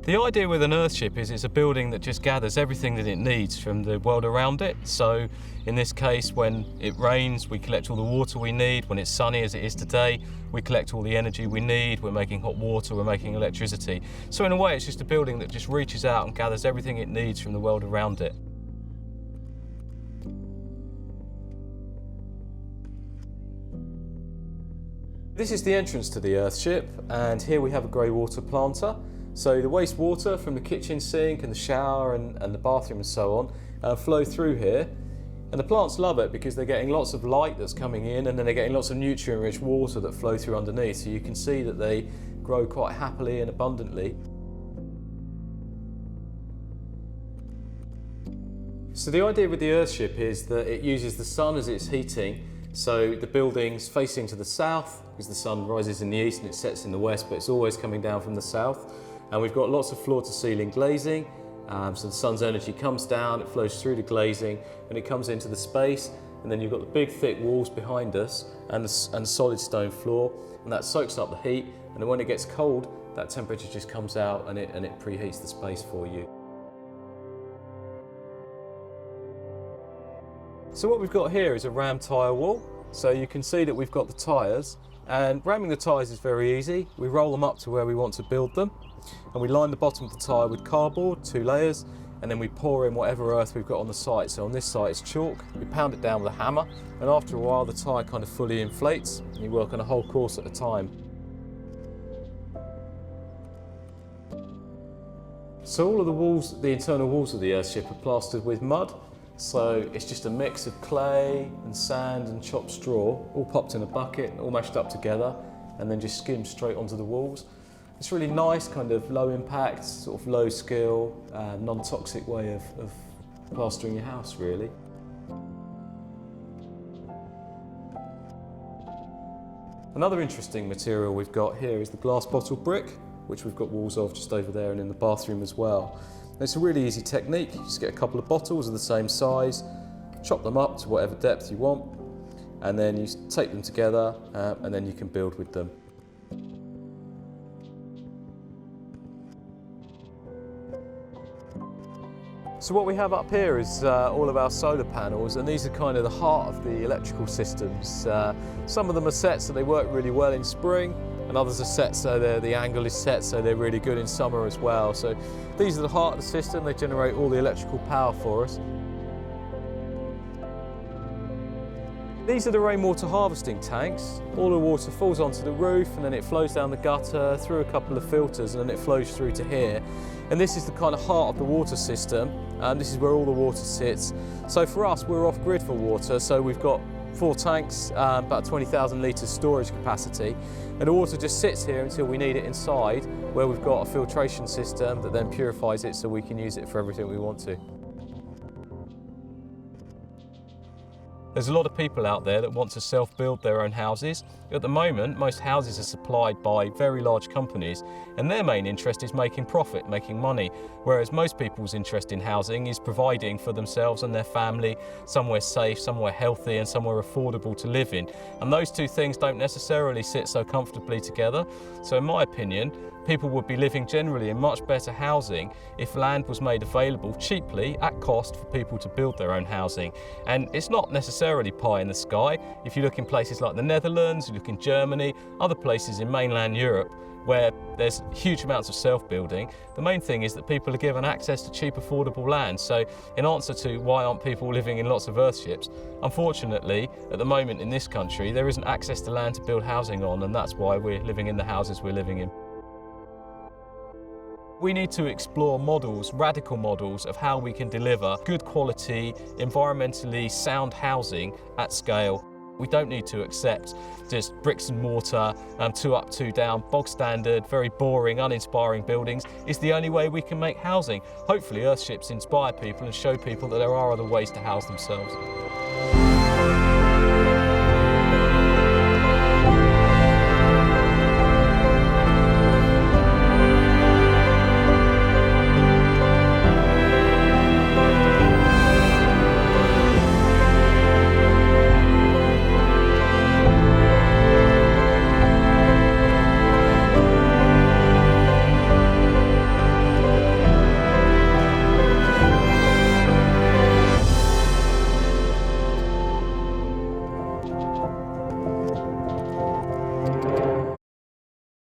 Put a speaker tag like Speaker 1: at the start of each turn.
Speaker 1: The idea with an Earthship is it's a building that just gathers everything that it needs from the world around it. So in this case, when it rains, we collect all the water we need. When it's sunny, as it is today, we collect all the energy we need. We're making hot water, we're making electricity. So in a way, it's just a building that just reaches out and gathers everything it needs from the world around it. This is the entrance to the Earthship, and here we have a grey water planter. So the wastewater from the kitchen sink and the shower and the bathroom and so on flow through here. And the plants love it because they're getting lots of light that's coming in, and then they're getting lots of nutrient-rich water that flow through underneath. So you can see that they grow quite happily and abundantly. So the idea with the Earthship is that it uses the sun as its heating. So the building's facing to the south because the sun rises in the east and it sets in the west, but it's always coming down from the south. And we've got lots of floor-to-ceiling glazing, so the sun's energy comes down, it flows through the glazing, and it comes into the space. And then you've got the big, thick walls behind us and solid stone floor, and that soaks up the heat. And then when it gets cold, that temperature just comes out and it preheats the space for you. So what we've got here is a ram tyre wall. So you can see that we've got the tyres, and ramming the tyres is very easy. We roll them up to where we want to build them, and we line the bottom of the tyre with cardboard, 2 layers, and then we pour in whatever earth we've got on the site. So on this site it's chalk, we pound it down with a hammer, and after a while the tyre kind of fully inflates, and you work on a whole course at a time. So all of the walls, the internal walls of the Earthship are plastered with mud. So it's just a mix of clay and sand and chopped straw, all popped in a bucket, all mashed up together, and then just skimmed straight onto the walls. It's a really nice kind of low impact, sort of low skill, non-toxic way of plastering your house, really. Another interesting material we've got here is the glass bottle brick, which we've got walls of just over there and in the bathroom as well. It's a really easy technique. You just get a couple of bottles of the same size, chop them up to whatever depth you want, and then you tape them together, and then you can build with them. So what we have up here is all of our solar panels, and these are kind of the heart of the electrical systems. Some of them are set so they work really well in spring, and others are set so the angle is set so they're really good in summer as well. So these are the heart of the system. They generate all the electrical power for us. These are the rainwater harvesting tanks. All the water falls onto the roof, and then it flows down the gutter through a couple of filters, and then it flows through to here. And this is the kind of heart of the water system. This is where all the water sits. So for us, we're off-grid for water, so we've got 4 tanks, about 20,000 litres storage capacity, and the water just sits here until we need it inside, where we've got a filtration system that then purifies it so we can use it for everything we want to. There's a lot of people out there that want to self-build their own houses. At the moment, most houses are supplied by very large companies, and their main interest is making profit, making money, whereas most people's interest in housing is providing for themselves and their family somewhere safe, somewhere healthy, and somewhere affordable to live in. And those two things don't necessarily sit so comfortably together. So in my opinion, people would be living generally in much better housing if land was made available cheaply at cost for people to build their own housing. And it's not necessarily pie in the sky. If you look in places like the Netherlands, you look in Germany, other places in mainland Europe where there's huge amounts of self-building, the main thing is that people are given access to cheap, affordable land. So in answer to why aren't people living in lots of Earthships, unfortunately, at the moment in this country, there isn't access to land to build housing on, and that's why we're living in the houses we're living in. We need to explore models, radical models, of how we can deliver good quality, environmentally sound housing at scale. We don't need to accept just bricks and mortar, 2 up, 2 down, bog standard, very boring, uninspiring buildings. It's the only way we can make housing. Hopefully Earthships inspire people and show people that there are other ways to house themselves.